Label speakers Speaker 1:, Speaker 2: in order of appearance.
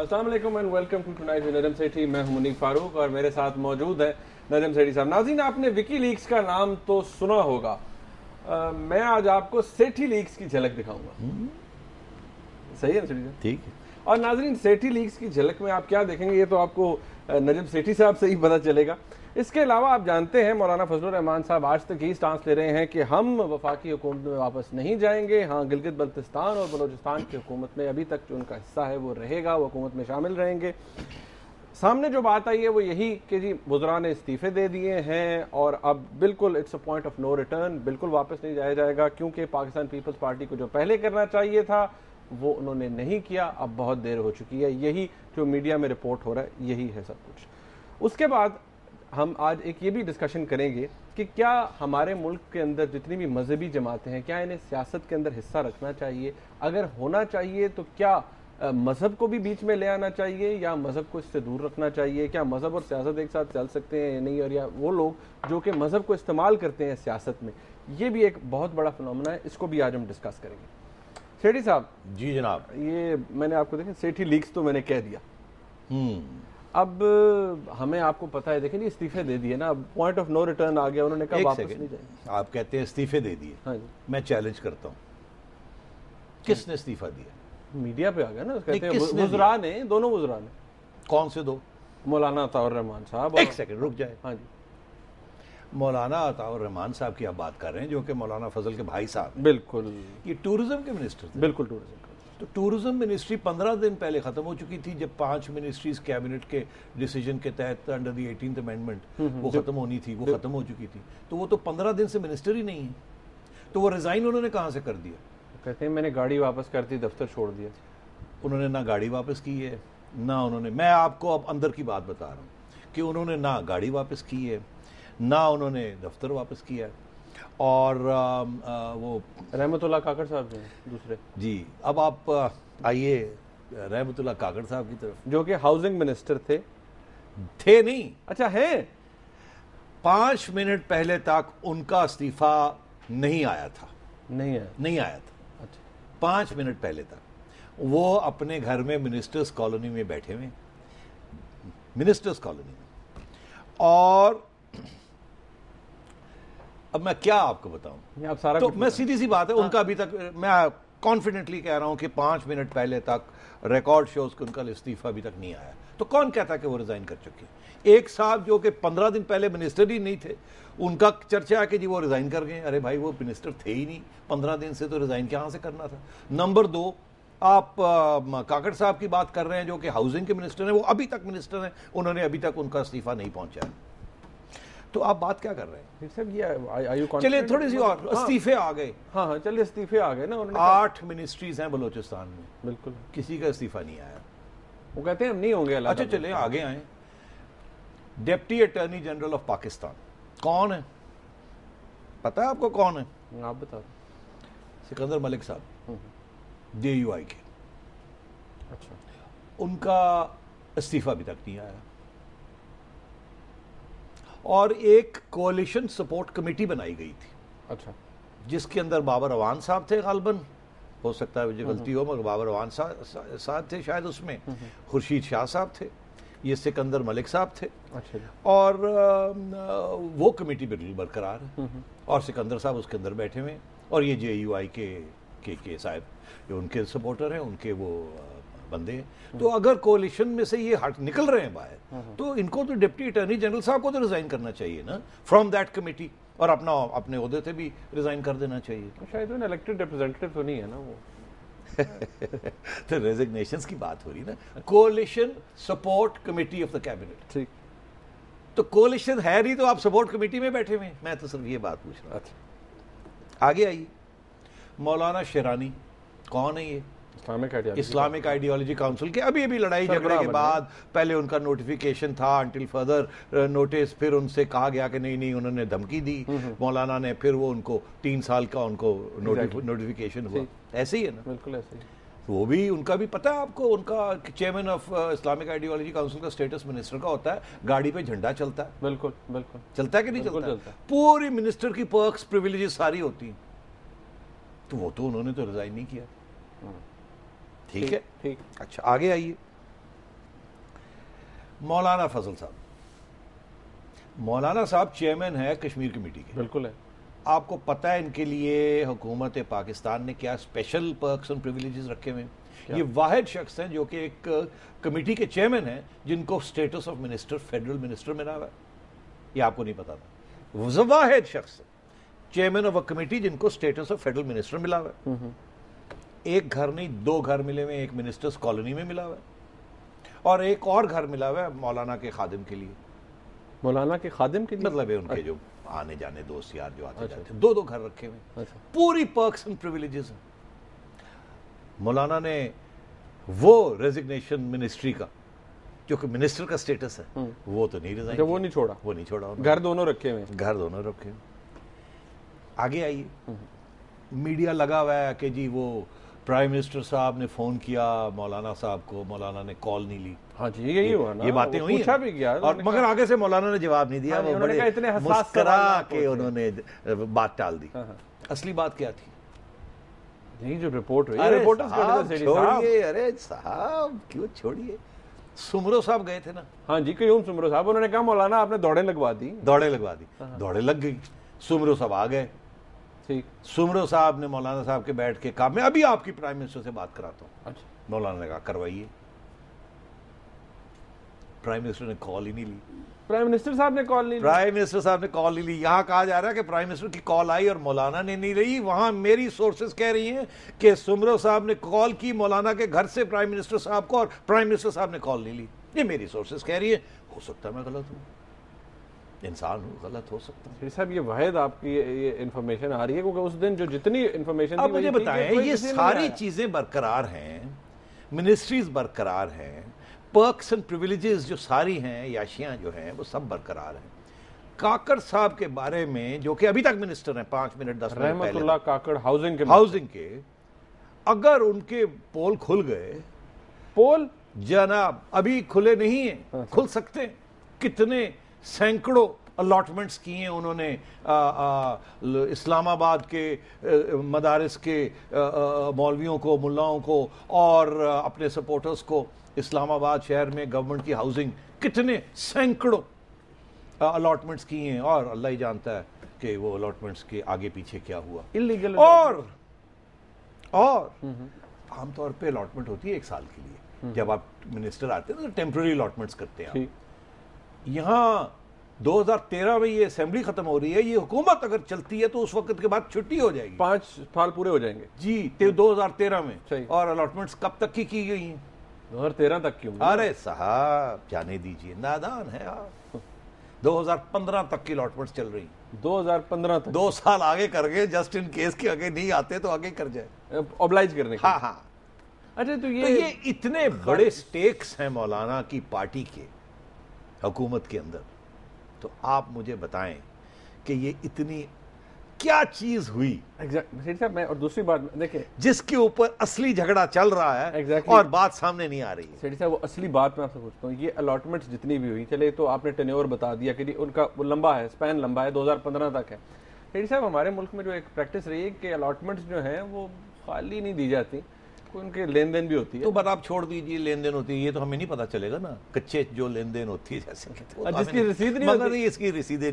Speaker 1: السلام علیکم and welcome to tonight with Najam Sethi. میں ہوں منیب فاروق اور میرے ساتھ موجود ہے نجم سیٹھی صاحب. ناظرین, آپ نے وکی لیکس کا نام تو سنا ہوگا, میں آج آپ کو سیٹھی لیکس کی جھلک دکھاؤں گا. صحیح ہے نا سیٹھی صاحب؟
Speaker 2: ٹھیک ہے.
Speaker 1: اور ناظرین, سیٹھی لیکس کی جھلک میں آپ کیا دیکھیں گے یہ تو آپ کو نجم سیٹھی صاحب سے ہی پتہ چلے گا. اس کے علاوہ آپ جانتے ہیں مولانا فضل الرحمان صاحب آج تک یہی سٹانس لے رہے ہیں کہ ہم وفاقی حکومت میں واپس نہیں جائیں گے. ہاں, گلگت بلتستان اور بلوچستان کی حکومت میں ابھی تک جو ان کا حصہ ہے وہ رہے گا, وہ حکومت میں شامل رہیں گے. سامنے جو بات آئی ہے وہ یہی کہ جی وزراء نے استعفے دے دیے ہیں اور اب بالکل it's a point of no return, بالکل واپس نہیں جایا جائے گا, کیونکہ پاکستان پیپلز پارٹی کو جو پہلے کرنا چاہیے تھا وہ انہوں نے نہیں کیا. اب بہت دیر ہو چکی ہے. یہی جو میڈیا میں رپورٹ ہو رہا ہے یہی ہے سب کچھ. اس کے بعد ہم آج ایک یہ بھی ڈسکشن کریں گے کہ کیا ہمارے ملک کے اندر جتنی بھی مذہبی جماعتیں ہیں کیا انہیں سیاست کے اندر حصہ رکھنا چاہیے, اگر ہونا چاہیے تو کیا مذہب کو بھی بیچ میں لے آنا چاہیے یا مذہب کو اس سے دور رکھنا چاہیے, کیا مذہب اور سیاست ایک ساتھ چل سکتے ہیں یا نہیں, اور یا وہ لوگ جو کہ مذہب کو استعمال کرتے ہیں سیاست میں, یہ بھی ایک بہت بڑا فنومنا ہے. اس کو بھی آج ہم ڈسکس کریں گے. سیٹھی صاحب.
Speaker 2: جی جناب.
Speaker 1: یہ میں نے آپ کو دیکھا سیٹھی لیکس تو میں نے کہہ دیا. اب ہمیں آپ کو پتا ہے دیکھیں جی استعفے دے دیے نا, اب پوائنٹ آف نو ریٹرن آ گیا, انہوں نے کہا واپس نہیں جائیں.
Speaker 2: آپ کہتے ہیں استعفے دے دیے.
Speaker 1: ہاں جی.
Speaker 2: میں چیلنج کرتا ہوں, کس نے استعفیٰ دیا؟
Speaker 1: میڈیا پہ آ گیا نا, کہتے ہیں وزراء نے, دونوں وزراء نے.
Speaker 2: کون سے دو؟
Speaker 1: مولانا عطاء الرحمان صاحب.
Speaker 2: ایک سیکنڈ رک جائے.
Speaker 1: ہاں جی.
Speaker 2: مولانا عطاء الرحمان صاحب کی آپ بات کر رہے ہیں جو کہ مولانا فضل کے بھائی صاحب.
Speaker 1: بالکل.
Speaker 2: یہ ٹورزم کے منسٹر تھے.
Speaker 1: بالکل ٹورزم.
Speaker 2: تو ٹورزم منسٹری 15 دن پہلے ختم ہو چکی تھی, جب 5 منسٹریز کیبنٹ کے ڈیسیجن کے تحت انڈر دی 18th امینڈمنٹ وہ ختم ہونی تھی, وہ ختم ہو چکی تھی. تو وہ تو 15 دن سے منسٹر ہی نہیں ہے, تو وہ ریزائن انہوں نے کہاں سے کر دیا؟
Speaker 1: کہتے ہیں میں نے گاڑی واپس کر دی, دفتر چھوڑ دیا.
Speaker 2: انہوں نے نہ گاڑی واپس کی ہے نہ انہوں نے, میں آپ کو اب اندر کی بات بتا رہا ہوں کہ انہوں نے نہ گاڑی واپس کی ہے نہ انہوں نے دفتر واپس کیا ہے. اور وہ
Speaker 1: رحمت اللہ کاکڑ صاحب جو ہیں دوسرے.
Speaker 2: جی. اب آپ آئیے رحمت اللہ کاکڑ صاحب کی طرف,
Speaker 1: جو کہ ہاؤسنگ منسٹر تھے
Speaker 2: نہیں.
Speaker 1: اچھا ہیں.
Speaker 2: 5 منٹ پہلے تک ان کا استعفیٰ نہیں آیا تھا. نہیں آیا تھا.
Speaker 1: اچھا.
Speaker 2: 5 منٹ پہلے تک وہ اپنے گھر میں منسٹرز کالونی میں بیٹھے ہوئے, منسٹرز کالونی میں. اور اب میں کیا آپ کو بتاؤں, تو میں سیدھی سی بات ہے, ان کا ابھی تک میں کانفیڈنٹلی کہہ رہا ہوں کہ 5 منٹ پہلے تک ریکارڈ شوز کہ ان کا استعفیٰ ابھی تک نہیں آیا. تو کون کہتا کہ وہ ریزائن کر چکے؟ ایک صاحب جو کہ 15 دن پہلے منسٹر ہی نہیں تھے, ان کا چرچا ہے کہ جی وہ ریزائن کر گئے. ارے بھائی وہ منسٹر تھے ہی نہیں 15 دن سے, تو ریزائن کہاں سے کرنا تھا؟ نمبر 2, آپ کاکڑ صاحب کی بات کر رہے ہیں جو کہ ہاؤسنگ کے منسٹر ہیں, وہ ابھی تک منسٹر ہیں, انہوں نے ابھی تک ان کا استعفیٰ نہیں پہنچایا. تو آپ بات کیا کر رہے ہیں؟ چلیے تھوڑی سی اور, استعفے آ گئے.
Speaker 1: ہاں چلیے استعفے آ گئے نا.
Speaker 2: 8 منسٹریز ہیں بلوچستان میں.
Speaker 1: بالکل.
Speaker 2: کسی کا استعفیٰ نہیں آیا.
Speaker 1: وہ کہتے ہیں ہم نہیں ہوں گے.
Speaker 2: اچھا چلیں آگے آئیں. Deputy attorney general of Pakistan کون ہے؟ پتہ ہے آپ کو کون ہے؟
Speaker 1: آپ بتا.
Speaker 2: سکندر ملک صاحب, JUI کے.
Speaker 1: اچھا.
Speaker 2: ان کا استعفیٰ ابھی تک نہیں آیا. اور ایک کولیشن سپورٹ کمیٹی بنائی گئی تھی.
Speaker 1: اچھا.
Speaker 2: جس کے اندر بابر اعوان صاحب تھے, غالباً ہو سکتا ہے مجھے غلطی ہو مگر بابر اعوان صاحب تھے شاید اس میں, خورشید شاہ صاحب تھے, یہ سکندر ملک صاحب تھے.
Speaker 1: اچھا.
Speaker 2: اور وہ کمیٹی بالکل برقرار ہے, اور سکندر صاحب اس کے اندر بیٹھے ہوئے, اور یہ JUI کے صاحب جو ان کے سپورٹر ہیں, ان کے وہ بندے ہیں. تو اگر کولیشن میں سے یہ ہٹ نکل رہے ہیں باہر, تو ان کو تو ڈپٹی اٹارنی جنرل صاحب کو تو ریزائن کرنا چاہیے نا فرام دیٹ کمیٹی, اور اپنے عہدے سے بھی ریزائن کر دینا چاہیے.
Speaker 1: شاید وہ الیکٹڈ ریپرزینٹیو تو نہیں ہے نا وہ.
Speaker 2: تو ریزگنیشنز کی بات ہو رہی نا. Coalition support committee of the cabinet.
Speaker 1: ٹھیک.
Speaker 2: تو کولیشن ہے نہیں تو آپ سپورٹ کمیٹی میں بیٹھے ہوئے ہیں. میں تو صرف یہ بات پوچھ رہا. اچھا آگے آئیے. مولانا شیرانی کون ہے؟ یہ اسلامک آئیڈیالوجی کاؤنسل کے ابھی لڑائی جھگڑے کے بعد پہلے ان کا نوٹیفیکیشن تھا انٹل فردر نوٹس, پھر ان سے کہا گیا کہ نہیں انہوں نے دھمکی دی مولانا نے, پھر وہ ان کو 3 سال کا ان کو نوٹیفیکیشن ہوا. ایسے ہی ہے نا.
Speaker 1: بالکل ایسے ہی.
Speaker 2: وہ بھی ان کا بھی پتہ ہے آپ کو, ان کا chairman of Islamic ideology council کا اسٹیٹس منسٹر کا ہوتا ہے, گاڑی پہ جھنڈا چلتا ہے. بالکل بالکل. چلتا ہے کہ نہیں چلتا؟ پوری منسٹر کی پرکس پریویلیجز ساری ہوتی ہیں. تو وہ تو انہوں نے تو ریزائن نہیں کیا. ٹھیک ہے. اچھا آگے آئیے. مولانا فضل صاحب، مولانا صاحب چیئرمین ہے کشمیر کمیٹی کے.
Speaker 1: بالکل ہے.
Speaker 2: آپ کو پتہ ہے ان کے لیے حکومت پاکستان نے کیا اسپیشل پرکس اینڈ پریویلیجز رکھے ہوئے ہیں؟ یہ واحد شخص ہیں جو کہ ایک کمیٹی کے چیئرمین ہیں جن کو status of minister, federal minister ملا ہوا ہے. یہ آپ کو نہیں پتا تھا. وہ واحد شخص ہے چیئرمین آف اے کمیٹی جن کو اسٹیٹس آف فیڈرل منسٹر ملا ہوا ہے. ایک گھر نہیں 2 گھر ملے ہوئے، ایک منسٹرز کالونی میں ملا ہوا ہے اور ایک اور گھر ملا ہوا ہے مولانا کے خادم کے لیے.
Speaker 1: مولانا کے خادم کے لیے
Speaker 2: مطلب ہے ان کے جو آنے جانے دوست یار جو آتے جاتے 2 گھر رکھے ہوئے. پوری پرکس اینڈ پریویلیجز ہیں. مولانا نے وہ ریزگنیشن منسٹری کا جو کہ منسٹر کا سٹیٹس ہے وہ تو نہیں ریزائن،
Speaker 1: وہ نہیں چھوڑا. گھر دونوں رکھے ہوئے.
Speaker 2: آگے آئیے. میڈیا لگا ہوا ہے کہ جی وہ پرائم منسٹر صاحب نے فون کیا مولانا صاحب کو، مولانا نے کال نہیں لی.
Speaker 1: ہاں جی یہی ہوا نا،
Speaker 2: یہ باتیں ہوئی ہیں اور مگر آگے سے مولانا نے جواب نہیں دیا. وہ بڑے مسکرا کے انہوں نے بات ٹال دی. اصلی بات کیا تھی؟
Speaker 1: نہیں جو رپورٹ ہوئی.
Speaker 2: ارے صاحب کیوں چھوڑیے. سمرو صاحب گئے تھے نا.
Speaker 1: ہاں جی قیوم سمرو صاحب، انہوں نے کہا مولانا آپ نے دوڑیں لگوا دی.
Speaker 2: دوڑیں لگ گئی. سمرو صاحب آ گئے. سمرو صاحب نے مولانا صاحب کے بیٹھ کے کہا میں ابھی آپ کی پرائم منسٹر سے بات کراتا ہوں. مولانا نے کہا کروائیے. پرائم منسٹر نے کال ہی نہیں لی.
Speaker 1: پرائم منسٹر صاحب نے کال نہیں لی. یہاں کہا جا رہا ہے کہ پرائم منسٹر کی کال آئی اور مولانا نے نہیں لی. وہاں میری سورسز کہہ رہی ہیں کہ سمرو صاحب نے کال کی مولانا کے گھر سے پرائم منسٹر صاحب کو اور پرائم منسٹر صاحب نے کال نہیں لی. یہ میری سورسز کہہ رہی ہے. ہو سکتا ہے میں غلط ہوں، انسان ہوں، غلط ہو سکتا ہے. صاحب یہ واحد آپ کی یہ انفارمیشن آ رہی ہے کیونکہ اس دن جو جتنی انفارمیشن
Speaker 2: اب مجھے بتائیں یہ ساری چیزیں برقرار ہیں، منسٹریز برقرار ہیں، پرکس اینڈ پریویلیجز جو ساری ہیں، یاشیاں جو ہیں وہ سب برقرار ہیں. کاکڑ صاحب کے بارے میں جو کہ ابھی تک منسٹر ہیں 5 منٹ 10 منٹ
Speaker 1: رحمت اللہ کاکڑ
Speaker 2: ہاؤسنگ کے، اگر ان کے پول کھل گئے، پول جناب ابھی کھلے نہیں ہیں، کھل سکتے ہیں. کتنے سینکڑوں الاٹمنٹس کی ہیں انہوں نے اسلام آباد کے مدارس کے مولویوں کو، ملاؤں کو اور اپنے سپورٹرز کو. اسلام آباد شہر میں گورنمنٹ کی ہاؤسنگ کتنے سینکڑوں الاٹمنٹس کی ہیں اور اللہ ہی جانتا ہے کہ وہ الاٹمنٹس کے آگے پیچھے کیا ہوا.
Speaker 1: انلیگل
Speaker 2: اور عام طور پہ الاٹمنٹ ہوتی ہے 1 سال کے لیے. جب آپ منسٹر آتے ہیں تو ٹیمپرری الاٹمنٹس کرتے ہیں. یہاں 2013 میں یہ اسمبلی ختم ہو رہی ہے. یہ حکومت اگر چلتی ہے تو اس وقت کے بعد چھٹی ہو جائے گی.
Speaker 1: 5 سال پورے ہو جائیں گے
Speaker 2: جی 2013 میں. اور الاٹمنٹس کب تک کی گئی ہیں؟
Speaker 1: 2013 تک کیوں؟
Speaker 2: ارے صاحب جانے دیجئے، نادان ہے آپ. 2015 تک کی الاٹمنٹس چل رہی.
Speaker 1: 2015 تک
Speaker 2: 2 سال آگے کر گئے جسٹ ان کیس کے آگے نہیں آتے تو آگے کر جائے
Speaker 1: اوبلائج کرنے.
Speaker 2: ہاں. اچھا تو یہ اتنے بڑے سٹیکس ہیں مولانا کی پارٹی کے حکومت کے اندر. تو آپ مجھے بتائیں کہ یہ اتنی کیا چیز ہوئی
Speaker 1: میں اور دوسری بات دیکھیں
Speaker 2: جس کے اوپر اصلی جھگڑا چل رہا ہے اور بات سامنے نہیں آ رہی ہے.
Speaker 1: سیٹھی صاحب وہ اصلی بات میں آپ سے پوچھتا ہوں، یہ الاٹمنٹس جتنی بھی ہوئی، چلے تو آپ نے ٹینیور بتا دیا کہ ان کا لمبا ہے، اسپین لمبا ہے، 2015 تک ہے. سیٹھی صاحب ہمارے ملک میں جو ایک پریکٹس رہی ہے کہ الاٹمنٹس جو ہیں وہ خالی نہیں دی جاتی، ان کے لین دین بھی ہوتی ہے.
Speaker 2: تو بات آپ چھوڑ دیجیے لین دین ہوتی ہے، یہ تو ہمیں نہیں پتا چلے گا نا. کچے جو لین دین ہوتی ہے جیسے
Speaker 1: جس کی رسید نہیں ہوتی،
Speaker 2: اس کی رسیدیں نہیں